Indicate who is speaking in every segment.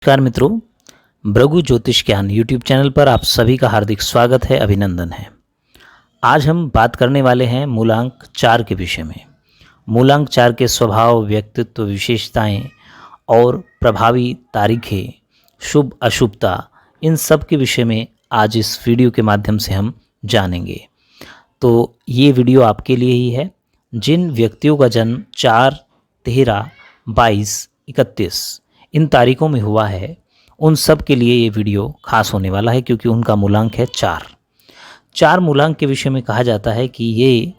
Speaker 1: नमस्कार मित्रों, भृगु ज्योतिष ज्ञान यूट्यूब चैनल पर आप सभी का हार्दिक स्वागत है, अभिनंदन है। आज हम बात करने वाले हैं मूलांक 4 के विषय में। मूलांक 4 के स्वभाव, व्यक्तित्व, विशेषताएं और प्रभावी तारीखें, शुभ अशुभता, इन सब के विषय में आज इस वीडियो के माध्यम से हम जानेंगे। तो ये वीडियो आपके लिए ही है। जिन व्यक्तियों का जन्म 4, 13, 22, 31 इन तारीखों में हुआ है, उन सब के लिए ये वीडियो खास होने वाला है, क्योंकि उनका मूलांक है 4। 4 मूलांक के विषय में कहा जाता है कि ये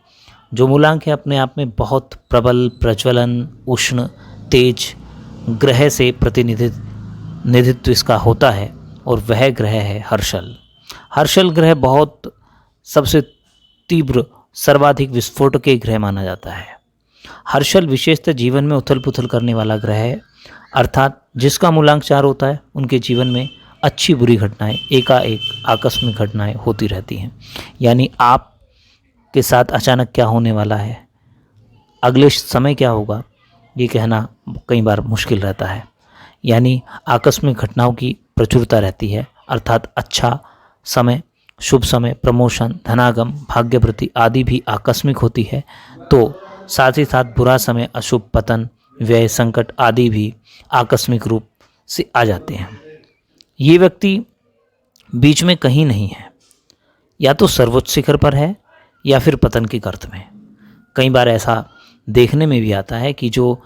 Speaker 1: जो मूलांक है अपने आप में बहुत प्रबल, प्रज्वलन, उष्ण, तेज ग्रह से प्रतिनिधित्व इसका होता है, और वह ग्रह है हर्षल। हर्षल ग्रह बहुत सबसे तीव्र, सर्वाधिक विस्फोटक ग्रह माना जाता है। हर्षल विशेषतः जीवन में उथल पुथल करने वाला ग्रह है, अर्थात जिसका मूलांक 4 होता है उनके जीवन में अच्छी बुरी घटनाएं, एकाएक आकस्मिक घटनाएं होती रहती हैं। यानी आप के साथ अचानक क्या होने वाला है, अगले समय क्या होगा, ये कहना कई बार मुश्किल रहता है। यानी आकस्मिक घटनाओं की प्रचुरता रहती है, अर्थात अच्छा समय, शुभ समय, प्रमोशन, धनागम, भाग्यवृद्धि आदि भी आकस्मिक होती है। तो साथ ही साथ बुरा समय, अशुभ, पतन, व्यय, संकट आदि भी आकस्मिक रूप से आ जाते हैं। ये व्यक्ति बीच में कहीं नहीं है, या तो सर्वोच्च शिखर पर है या फिर पतन के गर्त में। कई बार ऐसा देखने में भी आता है कि जो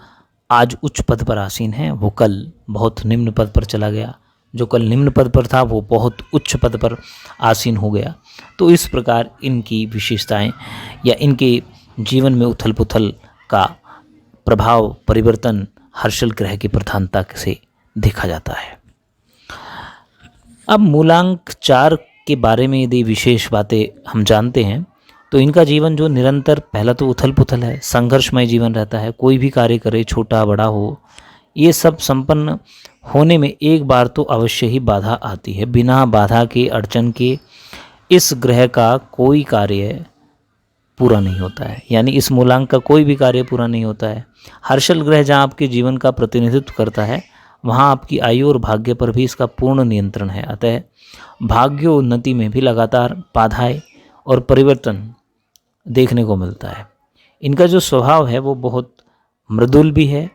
Speaker 1: आज उच्च पद पर आसीन है वो कल बहुत निम्न पद पर चला गया, जो कल निम्न पद पर था वो बहुत उच्च पद पर आसीन हो गया। तो इस प्रकार इनकी विशेषताएं या इनके जीवन में उथल पुथल का प्रभाव, परिवर्तन हर्षल ग्रह की प्रधानता से देखा जाता है। अब मूलांक 4 के बारे में यदि विशेष बातें हम जानते हैं तो इनका जीवन जो निरंतर, पहला तो उथल पुथल है, संघर्षमय जीवन रहता है। कोई भी कार्य करे, छोटा बड़ा हो, ये सब संपन्न होने में एक बार तो अवश्य ही बाधा आती है। बिना बाधा के, अड़चन के इस ग्रह का कोई कार्य पूरा नहीं होता है। यानी इस मूलांक का कोई भी कार्य पूरा नहीं होता है। हर्षल ग्रह जहाँ आपके जीवन का प्रतिनिधित्व करता है, वहाँ आपकी आयु और भाग्य पर भी इसका पूर्ण नियंत्रण है। अतः भाग्योन्नति में भी लगातार बाधाएं और परिवर्तन देखने को मिलता है। इनका जो स्वभाव है वो बहुत मृदुल भी है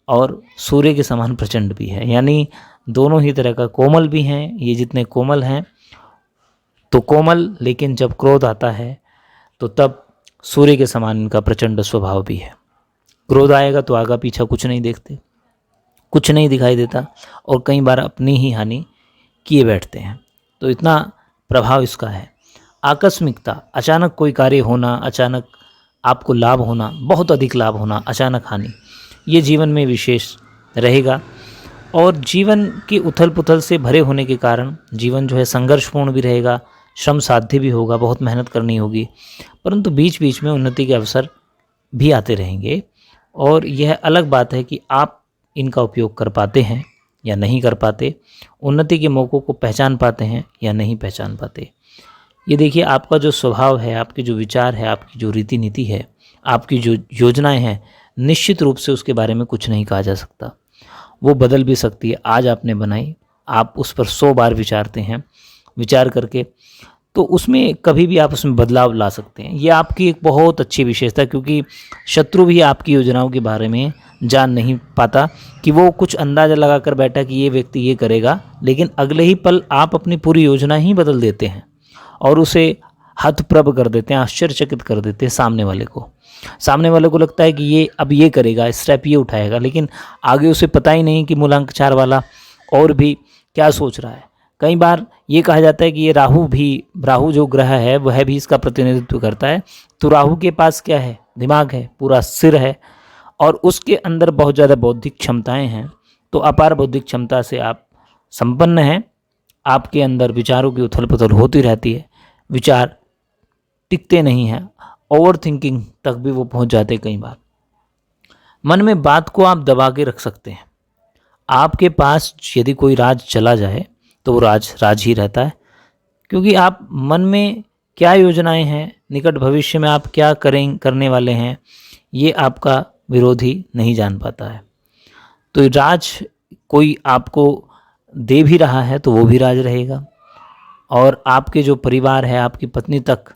Speaker 1: और सूर्य के समान प्रचंड भी है। यानी दोनों ही तरह का कोमल भी हैं। ये जितने कोमल हैं तो कोमल, लेकिन जब क्रोध आता है तो तब सूर्य के समान इनका प्रचंड स्वभाव भी है। क्रोध आएगा तो आगा पीछा कुछ नहीं देखते, कुछ नहीं दिखाई देता, और कई बार अपनी ही हानि किए बैठते हैं। तो इतना प्रभाव इसका है। आकस्मिकता, अचानक कोई कार्य होना, अचानक आपको लाभ होना, बहुत अधिक लाभ होना, अचानक हानि, ये जीवन में विशेष रहेगा। और जीवन के उथल पुथल से भरे होने के कारण जीवन जो है संघर्षपूर्ण भी रहेगा, श्रम साध्य भी होगा, बहुत मेहनत करनी होगी, परंतु बीच बीच में उन्नति के अवसर भी आते रहेंगे। और यह अलग बात है कि आप इनका उपयोग कर पाते हैं या नहीं कर पाते, उन्नति के मौक़ों को पहचान पाते हैं या नहीं पहचान पाते। ये देखिए, आपका जो स्वभाव है, आपके जो विचार है, आपकी जो रीति नीति है, आपकी जो योजनाएं हैं, निश्चित रूप से उसके बारे में कुछ नहीं कहा जा सकता। वो बदल भी सकती है। आज आपने बनाई, आप उस पर 100 बार विचारते हैं, विचार करके तो उसमें कभी भी आप उसमें बदलाव ला सकते हैं। ये आपकी एक बहुत अच्छी विशेषता है, क्योंकि शत्रु भी आपकी योजनाओं के बारे में जान नहीं पाता कि वो कुछ अंदाज़ा लगा कर बैठा कि ये व्यक्ति ये करेगा, लेकिन अगले ही पल आप अपनी पूरी योजना ही बदल देते हैं और उसे हतप्रभ कर देते हैं, आश्चर्यचकित कर देते हैं सामने वाले को। सामने वाले को लगता है कि ये अब ये करेगा, स्टेप ये उठाएगा, लेकिन आगे उसे पता ही नहीं कि मूलांक 4 वाला और भी क्या सोच रहा है। कई बार ये कहा जाता है कि ये राहु जो ग्रह है वह भी इसका प्रतिनिधित्व करता है। तो राहु के पास क्या है? दिमाग है, पूरा सिर है, और उसके अंदर बहुत ज़्यादा बौद्धिक क्षमताएं हैं। तो अपार बौद्धिक क्षमता से आप संपन्न हैं। आपके अंदर विचारों की उथल पुथल होती रहती है, विचार टिकते नहीं हैं, ओवर थिंकिंग तक भी वो पहुंच जाते। कई बार मन में बात को आप दबा के रख सकते हैं। आपके पास यदि कोई राज चला जाए तो वो राज ही रहता है, क्योंकि आप मन में क्या योजनाएं हैं, निकट भविष्य में आप क्या करने वाले हैं, ये आपका विरोधी नहीं जान पाता है। तो राज कोई आपको दे भी रहा है तो वो भी राज रहेगा, और आपके जो परिवार है, आपकी पत्नी तक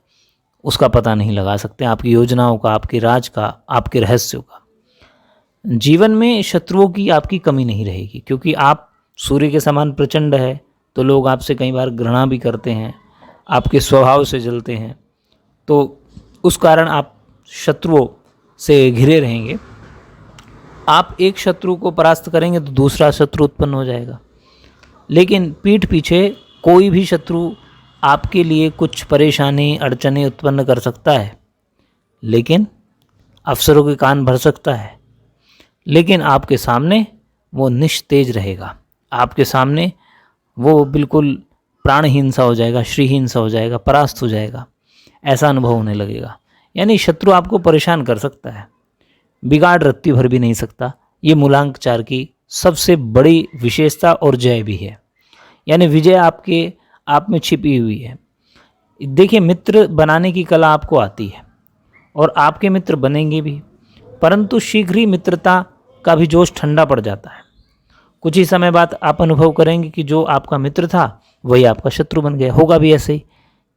Speaker 1: उसका पता नहीं लगा सकते, आपकी योजनाओं का, आपके राज का, आपके रहस्यों का। जीवन में शत्रुओं की आपकी कमी नहीं रहेगी, क्योंकि आप सूर्य के समान प्रचंड है, तो लोग आपसे कई बार घृणा भी करते हैं, आपके स्वभाव से जलते हैं, तो उस कारण आप शत्रुओं से घिरे रहेंगे। आप एक शत्रु को परास्त करेंगे तो दूसरा शत्रु उत्पन्न हो जाएगा, लेकिन पीठ पीछे कोई भी शत्रु आपके लिए कुछ परेशानी, अड़चने उत्पन्न कर सकता है, लेकिन अफसरों के कान भर सकता है, लेकिन आपके सामने वो निस्तेज रहेगा, आपके सामने वो बिल्कुल प्राणहीन सा हो जाएगा, श्रीहीन सा हो जाएगा, परास्त हो जाएगा, ऐसा अनुभव होने लगेगा। यानी शत्रु आपको परेशान कर सकता है, बिगाड़ रत्ती भर भी नहीं सकता। ये मूलांक 4 की सबसे बड़ी विशेषता और जय भी है, यानी विजय आपके आप में छिपी हुई है। देखिए, मित्र बनाने की कला आपको आती है और आपके मित्र बनेंगे भी, परंतु शीघ्र ही मित्रता का भी जोश ठंडा पड़ जाता है। कुछ ही समय बाद आप अनुभव करेंगे कि जो आपका मित्र था वही आपका शत्रु बन गया। होगा भी ऐसे ही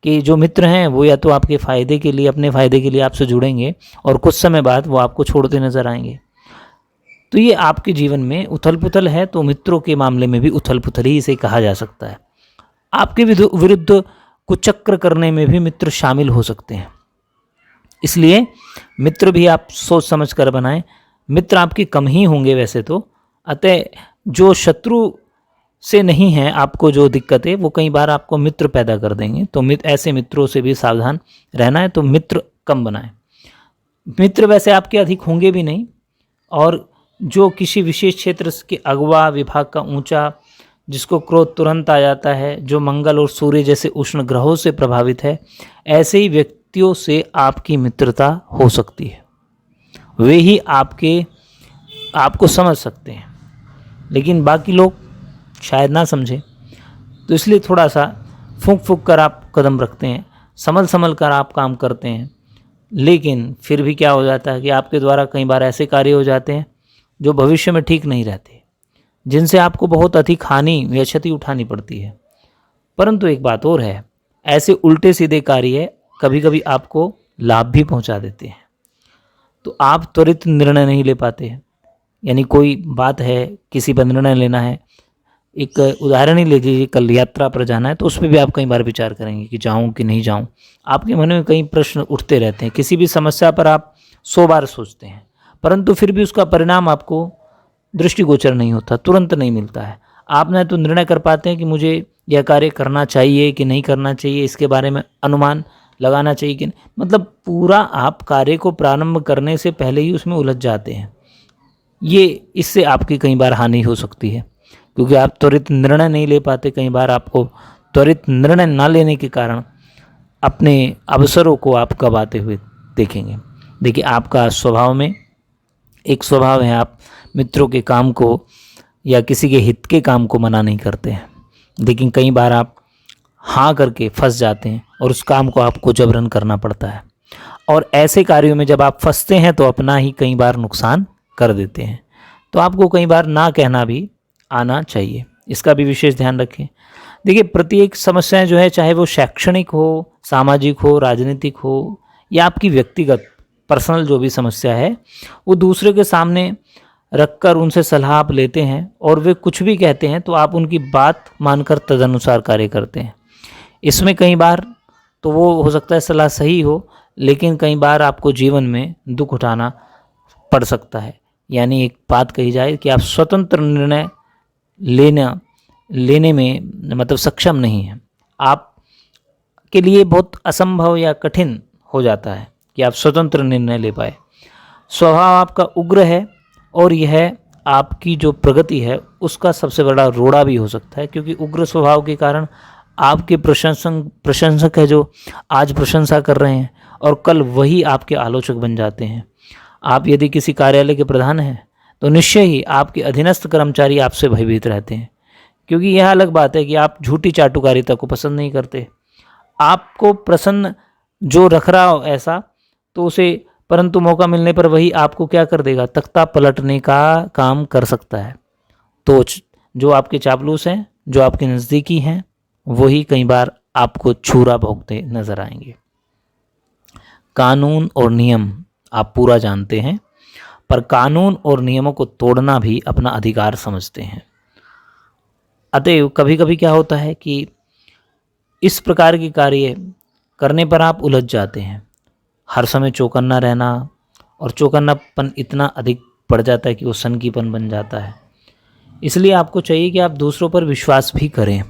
Speaker 1: कि जो मित्र हैं वो या तो आपके फ़ायदे के लिए, अपने फ़ायदे के लिए आपसे जुड़ेंगे, और कुछ समय बाद वो आपको छोड़ते नज़र आएंगे। तो ये आपके जीवन में उथल पुथल है, तो मित्रों के मामले में भी उथल पुथल ही इसे कहा जा सकता है। आपके विरुद्ध कुचक्र करने में भी मित्र शामिल हो सकते हैं, इसलिए मित्र भी आप सोच समझ कर बनाएं। मित्र आपके कम ही होंगे वैसे तो, अतः जो शत्रु से नहीं है आपको जो दिक्कत है, वो कई बार आपको मित्र पैदा कर देंगे, तो ऐसे मित्रों से भी सावधान रहना है। तो मित्र कम बनाएं। मित्र वैसे आपके अधिक होंगे भी नहीं, और जो किसी विशेष क्षेत्र के अगवा, विभाग का ऊंचा, जिसको क्रोध तुरंत आ जाता है, जो मंगल और सूर्य जैसे उष्ण ग्रहों से प्रभावित है, ऐसे ही व्यक्तियों से आपकी मित्रता हो सकती है। वे ही आपको समझ सकते हैं, लेकिन बाकी लोग शायद ना समझें। तो इसलिए थोड़ा सा फूंक फूंक कर आप कदम रखते हैं, संभल संभल कर आप काम करते हैं, लेकिन फिर भी क्या हो जाता है कि आपके द्वारा कई बार ऐसे कार्य हो जाते हैं जो भविष्य में ठीक नहीं रहते, जिनसे आपको बहुत अधिक हानि या क्षति उठानी पड़ती है। परंतु एक बात और है, ऐसे उल्टे सीधे कार्य कभी कभी आपको लाभ भी पहुंचा देते हैं, तो आप त्वरित निर्णय नहीं ले पाते हैं। यानी कोई बात है, किसी पर निर्णय लेना है, एक उदाहरण ही ले लीजिए, कल यात्रा पर जाना है, तो उस पर भी आप कई बार विचार करेंगे कि जाऊं कि नहीं जाऊं। आपके मन में कई प्रश्न उठते रहते हैं, किसी भी समस्या पर आप 100 बार सोचते हैं, परंतु फिर भी उसका परिणाम आपको दृष्टिगोचर नहीं होता, तुरंत नहीं मिलता है। आप न तो निर्णय कर पाते हैं कि मुझे यह कार्य करना चाहिए कि नहीं करना चाहिए, इसके बारे में अनुमान लगाना चाहिए कि नहीं, मतलब पूरा आप कार्य को प्रारंभ करने से पहले ही उसमें उलझ जाते हैं। ये इससे आपकी कई बार हानि हो सकती है, क्योंकि आप त्वरित निर्णय नहीं ले पाते। कई बार आपको त्वरित निर्णय ना लेने के कारण अपने अवसरों को आप गंवाते हुए देखेंगे। देखिए, आपका स्वभाव में एक स्वभाव है, आप मित्रों के काम को या किसी के हित के काम को मना नहीं करते हैं, लेकिन कई बार आप हाँ करके फंस जाते हैं और उस काम को आपको जबरन करना पड़ता है। और ऐसे कार्यों में जब आप फंसते हैं तो अपना ही कई बार नुकसान कर देते हैं। तो आपको कई बार ना कहना भी आना चाहिए, इसका भी विशेष ध्यान रखें। देखिए, प्रत्येक समस्याएं जो है, चाहे वो शैक्षणिक हो, सामाजिक हो, राजनीतिक हो, या आपकी व्यक्तिगत पर्सनल जो भी समस्या है, वो दूसरे के सामने रखकर उनसे सलाह आप लेते हैं, और वे कुछ भी कहते हैं तो आप उनकी बात मानकर तदनुसार कार्य करते हैं। इसमें कई बार तो वो हो सकता है सलाह सही हो, लेकिन कई बार आपको जीवन में दुख उठाना पड़ सकता है। यानी एक बात कही जाए कि आप स्वतंत्र निर्णय लेने में मतलब सक्षम नहीं हैं, आप के लिए बहुत असंभव या कठिन हो जाता है कि आप स्वतंत्र निर्णय ले पाए। स्वभाव आपका उग्र है, और यह आपकी जो प्रगति है उसका सबसे बड़ा रोड़ा भी हो सकता है, क्योंकि उग्र स्वभाव के कारण आपके प्रशंसक है जो आज प्रशंसा कर रहे हैं, और कल वही आपके आलोचक बन जाते हैं। आप यदि किसी कार्यालय के प्रधान हैं तो निश्चय ही आपके अधीनस्थ कर्मचारी आपसे भयभीत रहते हैं, क्योंकि यह अलग बात है कि आप झूठी चाटुकारिता को पसंद नहीं करते। आपको प्रसन्न जो रख रहा हो ऐसा तो उसे, परंतु मौका मिलने पर वही आपको क्या कर देगा, तख्ता पलटने का काम कर सकता है। तो जो आपके चापलूस हैं जो आपके नज़दीकी हैं वही कई बार आपको छुरा भोंकते नजर आएंगे। कानून और नियम आप पूरा जानते हैं, पर कानून और नियमों को तोड़ना भी अपना अधिकार समझते हैं। अतएव कभी कभी क्या होता है कि इस प्रकार के कार्य करने पर आप उलझ जाते हैं। हर समय चौकन्ना रहना, और चौकन्नापन इतना अधिक बढ़ जाता है कि वो सनकीपन बन जाता है। इसलिए आपको चाहिए कि आप दूसरों पर विश्वास भी करें,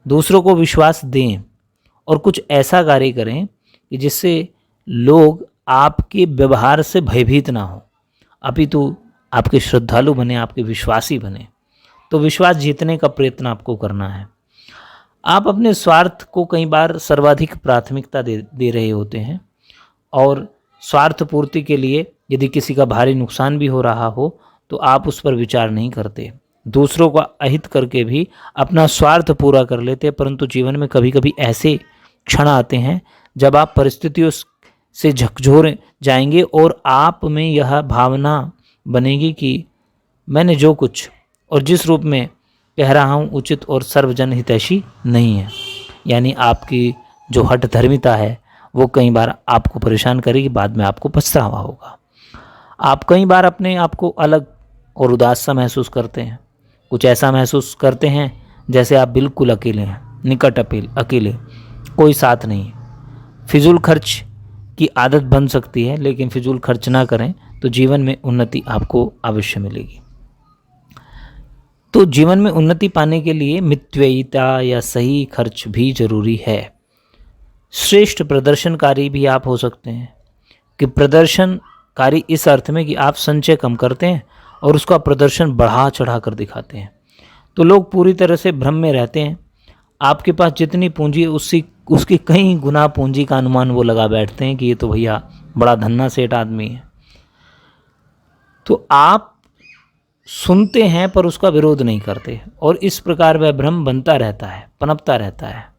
Speaker 1: दूसरों को विश्वास दें, और कुछ ऐसा कार्य करें कि जिससे लोग आपके व्यवहार से भयभीत ना हो, अपितु आपके श्रद्धालु बने, आपके विश्वासी बने। तो विश्वास जीतने का प्रयत्न आपको करना है। आप अपने स्वार्थ को कई बार सर्वाधिक प्राथमिकता दे रहे होते हैं, और स्वार्थ पूर्ति के लिए यदि किसी का भारी नुकसान भी हो रहा हो तो आप उस पर विचार नहीं करते। दूसरों का अहित करके भी अपना स्वार्थ पूरा कर लेते हैं। परंतु जीवन में कभी कभी ऐसे क्षण आते हैं जब आप परिस्थितियों से झकझोर जाएंगे और आप में यह भावना बनेगी कि मैंने जो कुछ और जिस रूप में कह रहा हूँ उचित और सर्वजन हितैषी नहीं है। यानी आपकी जो हठ धर्मिता है वो कई बार आपको परेशान करेगी, बाद में आपको पछतावा होगा। आप कई बार अपने आप को अलग और उदास सा महसूस करते हैं। कुछ ऐसा महसूस करते हैं जैसे आप बिल्कुल अकेले हैं, निकट अकेले, कोई साथ नहीं। फिजूल खर्च की आदत बन सकती है, लेकिन फिजूल खर्च ना करें तो जीवन में उन्नति आपको अवश्य मिलेगी। तो जीवन में उन्नति पाने के लिए मितव्ययिता या सही खर्च भी जरूरी है। श्रेष्ठ प्रदर्शनकारी भी आप हो सकते हैं, कि प्रदर्शनकारी इस अर्थ में कि आप संचय कम करते हैं और उसका प्रदर्शन बढ़ा चढ़ा कर दिखाते हैं। तो लोग पूरी तरह से भ्रम में रहते हैं। आपके पास जितनी पूंजी है उसकी कई गुना पूंजी का अनुमान वो लगा बैठते हैं कि ये तो भैया बड़ा धन्ना सेठ आदमी है। तो आप सुनते हैं पर उसका विरोध नहीं करते, और इस प्रकार वह भ्रम बनता रहता है, पनपता रहता है।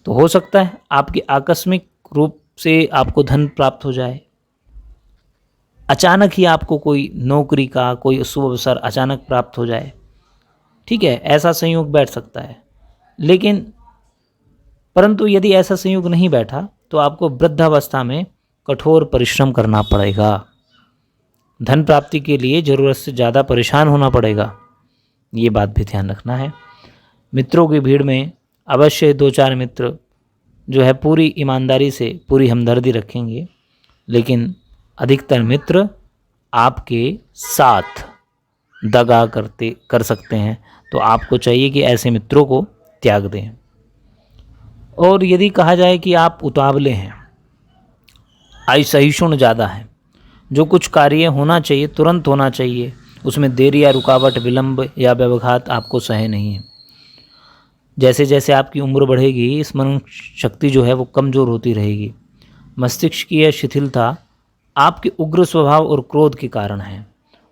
Speaker 1: तो हो सकता है आपके आकस्मिक रूप से आपको धन प्राप्त हो जाए, अचानक ही आपको कोई नौकरी का कोई शुभ अवसर अचानक प्राप्त हो जाए। ठीक है, ऐसा संयोग बैठ सकता है, लेकिन परंतु यदि ऐसा संयोग नहीं बैठा तो आपको वृद्धावस्था में कठोर परिश्रम करना पड़ेगा। धन प्राप्ति के लिए ज़रूरत से ज़्यादा परेशान होना पड़ेगा, ये बात भी ध्यान रखना है। मित्रों की भीड़ में अवश्य 2-4 मित्र जो है पूरी ईमानदारी से पूरी हमदर्दी रखेंगे, लेकिन अधिकतर मित्र आपके साथ दगा कर सकते हैं। तो आपको चाहिए कि ऐसे मित्रों को त्याग दें। और यदि कहा जाए कि आप उतावले हैं, असहिष्णु ज़्यादा है, जो कुछ कार्य होना चाहिए तुरंत होना चाहिए, उसमें देरी या रुकावट, विलंब या व्यवघात आपको सहे नहीं है। जैसे जैसे आपकी उम्र बढ़ेगी स्मरण शक्ति जो है वो कमज़ोर होती रहेगी। मस्तिष्क की यह शिथिलता आपके उग्र स्वभाव और क्रोध के कारण है।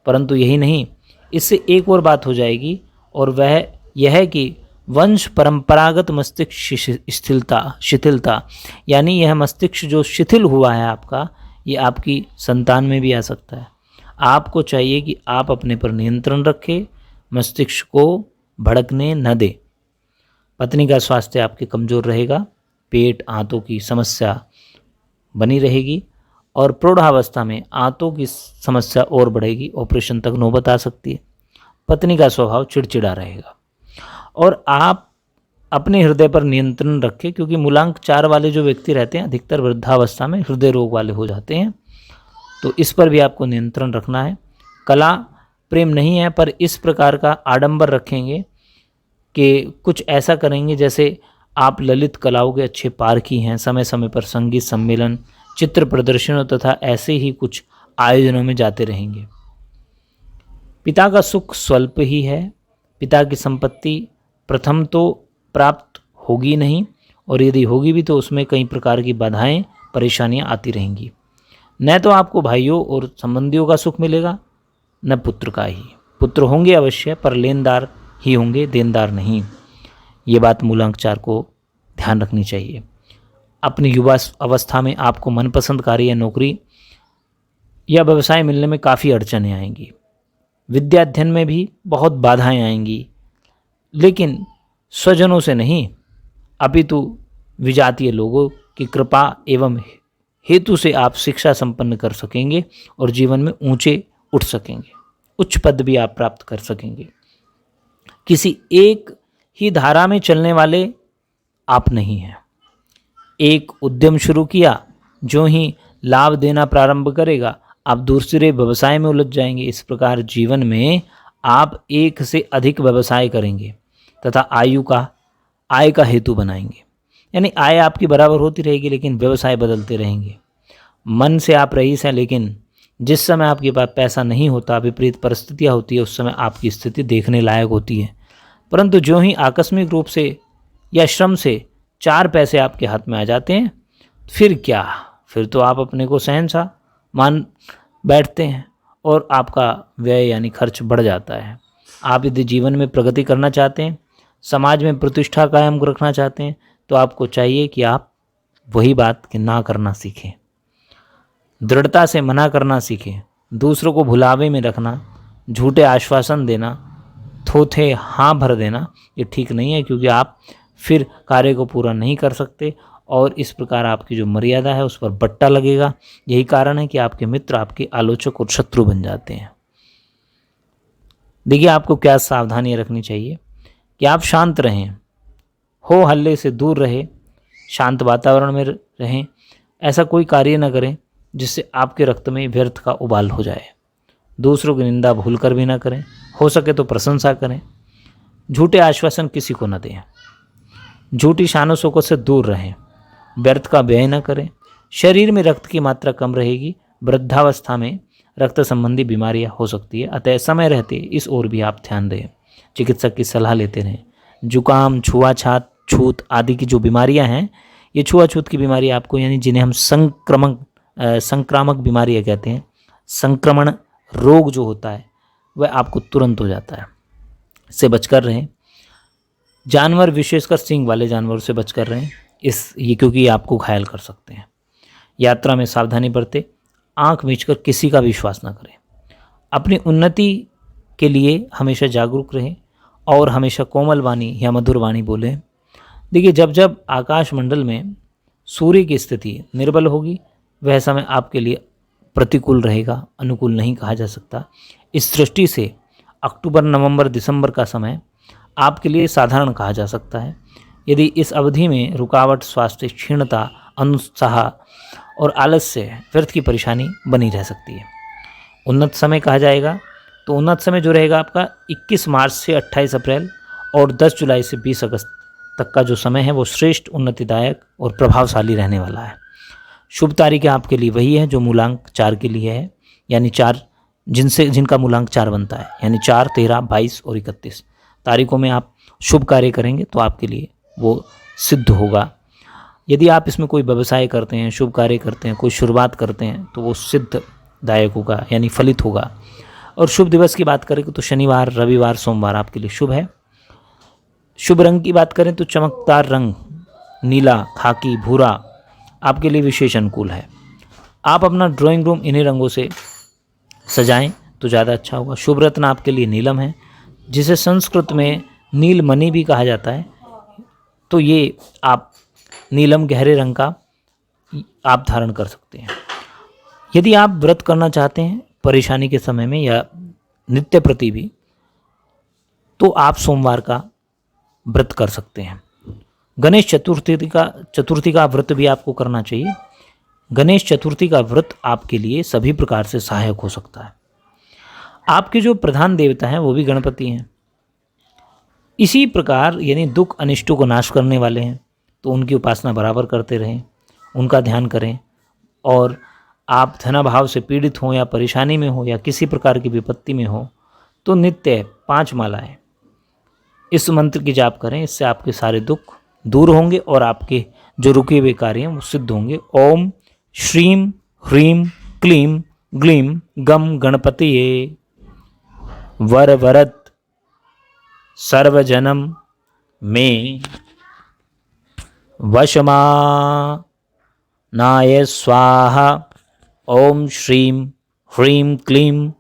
Speaker 1: परंतु यही नहीं, इससे एक और बात हो जाएगी, और वह यह है कि वंश परंपरागत मस्तिष्क शिथिलता, यानी यह मस्तिष्क जो शिथिल हुआ है आपका, ये आपकी संतान में भी आ सकता है। आपको चाहिए कि आप अपने पर नियंत्रण रखें, मस्तिष्क को भड़कने न दें। पत्नी का स्वास्थ्य आपके कमज़ोर रहेगा, पेट आंतों की समस्या बनी रहेगी, और प्रौढ़ावस्था में आंतों की समस्या और बढ़ेगी, ऑपरेशन तक नौबत आ सकती है। पत्नी का स्वभाव चिड़चिड़ा रहेगा, और आप अपने हृदय पर नियंत्रण रखें, क्योंकि मूलांक 4 वाले जो व्यक्ति रहते हैं अधिकतर वृद्धावस्था में हृदय रोग वाले हो जाते हैं। तो इस पर भी आपको नियंत्रण रखना है। कला प्रेम नहीं है, पर इस प्रकार का आडंबर रखेंगे कि कुछ ऐसा करेंगे जैसे आप ललित कलाओं के अच्छे पारखी हैं। समय समय पर संगीत सम्मेलन, चित्र प्रदर्शनों तथा ऐसे ही कुछ आयोजनों में जाते रहेंगे। पिता का सुख स्वल्प ही है। पिता की संपत्ति प्रथम तो प्राप्त होगी नहीं, और यदि होगी भी तो उसमें कई प्रकार की बाधाएं परेशानियां आती रहेंगी। न तो आपको भाइयों और संबंधियों का सुख मिलेगा, न पुत्र का ही। पुत्र होंगे अवश्य, पर लेनदार ही होंगे, देनदार नहीं। ये बात मूलांक 4 को ध्यान रखनी चाहिए। अपनी युवा अवस्था में आपको मनपसंद कार्य या नौकरी या व्यवसाय मिलने में काफ़ी अड़चनें आएंगी। विद्या अध्ययन में भी बहुत बाधाएं आएंगी। लेकिन स्वजनों से नहीं, अपितु विजातीय लोगों की कृपा एवं हेतु से आप शिक्षा संपन्न कर सकेंगे और जीवन में ऊंचे उठ सकेंगे, उच्च पद भी आप प्राप्त कर सकेंगे। किसी एक ही धारा में चलने वाले आप नहीं हैं। एक उद्यम शुरू किया, जो ही लाभ देना प्रारंभ करेगा आप दूसरे व्यवसाय में उलझ जाएंगे। इस प्रकार जीवन में आप एक से अधिक व्यवसाय करेंगे तथा आय का हेतु बनाएंगे। यानी आय आपकी बराबर होती रहेगी लेकिन व्यवसाय बदलते रहेंगे। मन से आप रईस हैं, लेकिन जिस समय आपके पास पैसा नहीं होता, विपरीत परिस्थितियाँ होती है, उस समय आपकी स्थिति देखने लायक होती है। परंतु जो ही आकस्मिक रूप से या श्रम से 4 पैसे आपके हाथ में आ जाते हैं, फिर क्या, फिर तो आप अपने को शहंशाह मान बैठते हैं और आपका व्यय यानी खर्च बढ़ जाता है। आप यदि जीवन में प्रगति करना चाहते हैं, समाज में प्रतिष्ठा कायम रखना चाहते हैं, तो आपको चाहिए कि आप वही बात कि ना करना सीखें, दृढ़ता से मना करना सीखें, दूसरों को भुलावे में रखना, झूठे आश्वासन देना, थोथे हाँ भर देना, ये ठीक नहीं है, क्योंकि आप फिर कार्य को पूरा नहीं कर सकते और इस प्रकार आपकी जो मर्यादा है उस पर बट्टा लगेगा। यही कारण है कि आपके मित्र आपके आलोचक और शत्रु बन जाते हैं। देखिए, आपको क्या सावधानी रखनी चाहिए कि आप शांत रहें, हो हल्ले से दूर रहें, शांत वातावरण में रहें, ऐसा कोई कार्य न करें जिससे आपके रक्त में व्यर्थ का उबाल हो जाए। दूसरों की निंदा भूल कर भी ना करें, हो सके तो प्रशंसा करें। झूठे आश्वासन किसी को न दें, झूठी शानो शौकत से दूर रहें, व्यर्थ का व्यय न करें। शरीर में रक्त की मात्रा कम रहेगी, वृद्धावस्था में रक्त संबंधी बीमारियां हो सकती है, अतः समय रहते इस ओर भी आप ध्यान दें, चिकित्सक की सलाह लेते रहें। जुकाम, छूत आदि की जो बीमारियां हैं, ये छुआछूत की बीमारी आपको, यानी जिन्हें हम संक्रामक बीमारियां कहते हैं, संक्रमण रोग जो होता है वह आपको तुरंत हो जाता है, इससे बचकर रहें। जानवर, विशेषकर सींग वाले जानवरों से बचकर रहें, क्योंकि ये आपको घायल कर सकते हैं। यात्रा में सावधानी बरतें, आंख मीचकर किसी का विश्वास न करें। अपनी उन्नति के लिए हमेशा जागरूक रहें और हमेशा कोमल वाणी या मधुर वाणी बोलें। देखिए, जब जब आकाश मंडल में सूर्य की स्थिति निर्बल होगी, वह समय आपके लिए प्रतिकूल रहेगा, अनुकूल नहीं कहा जा सकता। इस दृष्टि से अक्टूबर, नवंबर, दिसंबर का समय आपके लिए साधारण कहा जा सकता है। यदि इस अवधि में रुकावट, स्वास्थ्य क्षीणता, अनुत्साह और आलस्य, व्यर्थ की परेशानी बनी रह सकती है। उन्नत समय कहा जाएगा तो उन्नत समय जो रहेगा आपका 21 मार्च से 28 अप्रैल और 10 जुलाई से 20 अगस्त तक का जो समय है वो श्रेष्ठ, उन्नतिदायक और प्रभावशाली रहने वाला है। शुभ तारीखें आपके लिए वही है जो मूलांक 4 के लिए है, यानी 4 जिनका मूलांक 4 बनता है, यानी 4, 13, 22 और 31 तारीखों में आप शुभ कार्य करेंगे तो आपके लिए वो सिद्ध होगा। यदि आप इसमें कोई व्यवसाय करते हैं, शुभ कार्य करते हैं, कोई शुरुआत करते हैं, तो वो सिद्धदायक होगा, यानी फलित होगा। और शुभ दिवस की बात करें तो शनिवार, रविवार, सोमवार आपके लिए शुभ है। शुभ रंग की बात करें तो चमकदार रंग नीला, खाकी, भूरा आपके लिए विशेष अनुकूल है। आप अपना ड्राइंग रूम इन्हीं रंगों से सजाएं तो ज़्यादा अच्छा होगा। शुभ रत्न आपके लिए नीलम है, जिसे संस्कृत में नीलमणि भी कहा जाता है। तो ये आप नीलम गहरे रंग का आप धारण कर सकते हैं। यदि आप व्रत करना चाहते हैं परेशानी के समय में या नित्य प्रति भी, तो आप सोमवार का व्रत कर सकते हैं। गणेश चतुर्थी का व्रत भी आपको करना चाहिए। गणेश चतुर्थी का व्रत आपके लिए सभी प्रकार से सहायक हो सकता है। आपके जो प्रधान देवता हैं वो भी गणपति हैं। इसी प्रकार यानी दुख अनिष्टों को नाश करने वाले हैं, तो उनकी उपासना बराबर करते रहें, उनका ध्यान करें। और आप धनाभाव से पीड़ित हों या परेशानी में हो या किसी प्रकार की विपत्ति में हो, तो नित्य 5 मालाएं इस मंत्र की जाप करें। इससे आपके सारे दुख दूर होंगे और आपके जो रुके हुए कार्य हैं वो सिद्ध होंगे। ओम श्रीम ह्रीम क्लीम ग्लीम गम गणपतिये वर वरद सर्वजनम में वशमा नाय स्वाहा। ओम श्रीम ह्रीम क्लीम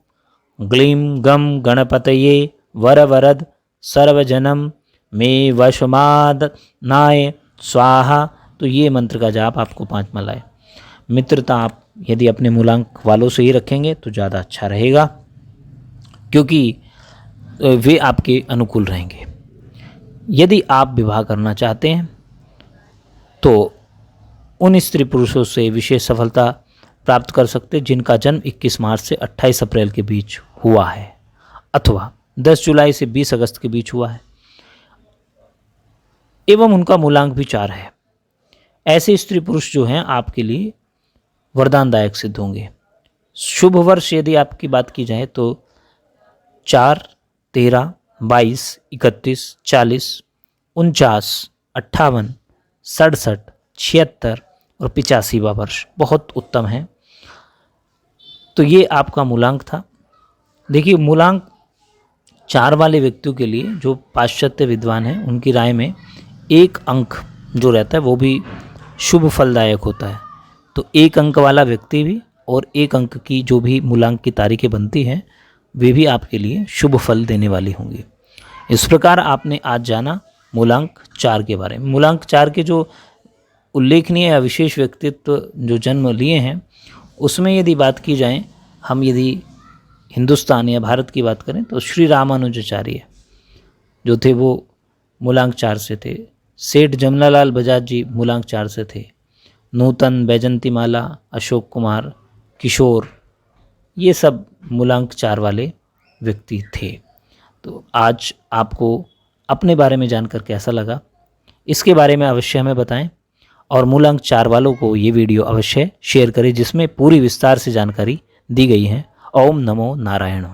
Speaker 1: ग्लीम गम गणपतये वर वरद सर्वजनम मे वशमाद नाय स्वाहा। तो ये मंत्र का जाप आपको 5 माला है। मित्रता आप यदि अपने मूलांक वालों से ही रखेंगे तो ज़्यादा अच्छा रहेगा, क्योंकि वे आपके अनुकूल रहेंगे। यदि आप विवाह करना चाहते हैं तो उन स्त्री पुरुषों से विशेष सफलता प्राप्त कर सकते जिनका जन्म 21 मार्च से 28 अप्रैल के बीच हुआ है, अथवा 10 जुलाई से 20 अगस्त के बीच हुआ है, एवं उनका मूलांक भी 4 है। ऐसे स्त्री पुरुष जो हैं आपके लिए वरदानदायक सिद्ध होंगे। शुभ वर्ष यदि आपकी बात की जाए तो 4, 13, 22, 31, 40, 49, 58, 67, 76 और 85वां वर्ष बहुत उत्तम है। तो ये आपका मूलांक था। देखिए, मूलांक 4 वाले व्यक्तियों के लिए जो पाश्चात्य विद्वान हैं उनकी राय में 1 अंक जो रहता है वो भी शुभ फलदायक होता है। तो 1 अंक वाला व्यक्ति भी और 1 अंक की जो भी मूलांक की तारीखें बनती हैं वे भी आपके लिए शुभ फल देने वाली होंगी। इस प्रकार आपने आज जाना मूलांक 4 के बारे में। मूलांक 4 के जो उल्लेखनीय या विशेष व्यक्तित्व जो जन्म लिए हैं उसमें यदि बात की जाए, हम यदि हिंदुस्तान या भारत की बात करें तो श्री रामानुजाचार्य जो थे वो मूलांक 4 से थे। सेठ जमनालाल बजाज जी मूलांक 4 से थे। नूतन, बैजंतीमाला, अशोक कुमार, किशोर, ये सब मूलांक 4 वाले व्यक्ति थे। तो आज आपको अपने बारे में जानकर कैसा लगा, इसके बारे में अवश्य हमें बताएं और मूलांक 4 वालों को ये वीडियो अवश्य शेयर करें जिसमें पूरी विस्तार से जानकारी दी गई है। ओम नमो नारायण।